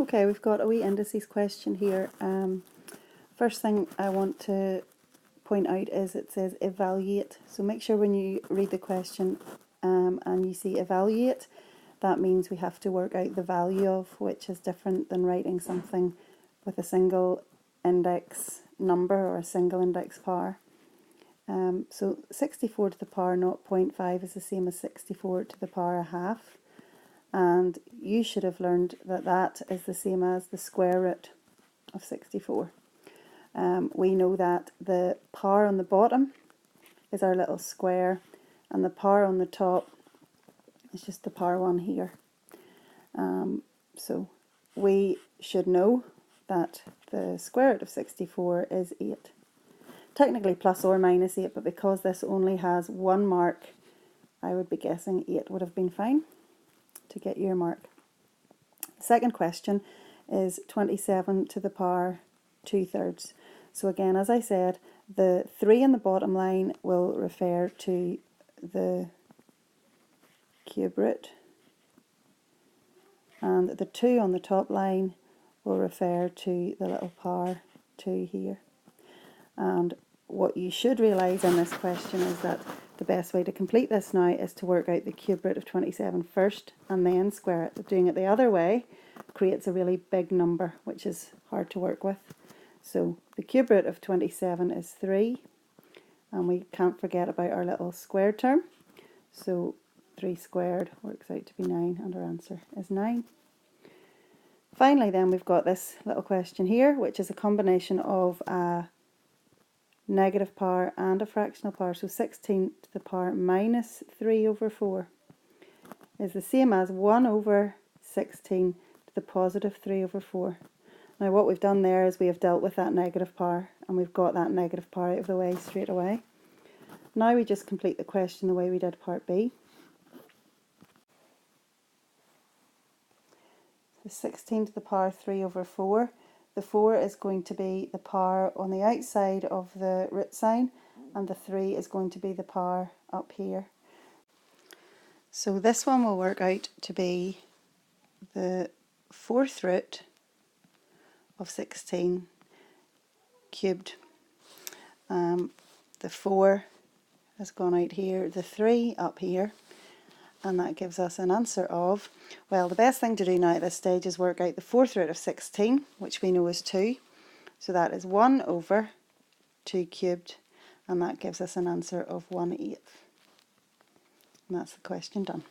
Okay, we've got a wee indices question here. First thing I want to point out is it says evaluate. So make sure when you read the question and you see evaluate, that means we have to work out the value of, which is different than writing something with a single index number or a single index power. So 64 to the power 0.5 is the same as 64 to the power a half. And you should have learned that that is the same as the square root of 64. We know that the power on the bottom is our little square, and the power on the top is just the power 1 here. So we should know that the square root of 64 is 8. Technically plus or minus 8, but because this only has one mark, I would be guessing 8 would have been fine to get your mark. The second question is 27 to the power 2/3. So again, as I said, the 3 in the bottom line will refer to the cube root, and the 2 on the top line will refer to the little power 2 here. And what you should realise in this question is that the best way to complete this now is to work out the cube root of 27 first and then square it. Doing it the other way creates a really big number, which is hard to work with. So the cube root of 27 is 3, and we can't forget about our little square term. So 3 squared works out to be 9, and our answer is 9. Finally then, we've got this little question here, which is a combination of a negative power and a fractional power. So 16 to the power minus 3 over 4 is the same as 1 over 16 to the positive 3 over 4. Now what we've done there is we have dealt with that negative power, and we've got that negative power out of the way straight away. Now we just complete the question the way we did part B. So 16 to the power 3 over 4. The 4 is going to be the power on the outside of the root sign, and the 3 is going to be the power up here. So this one will work out to be the 4th root of 16 cubed. The 4 has gone out here, the 3 up here, and that gives us an answer of, well, the best thing to do now at this stage is work out the 4th root of 16, which we know is 2. So that is 1 over 2 cubed, and that gives us an answer of 1/8. And that's the question done.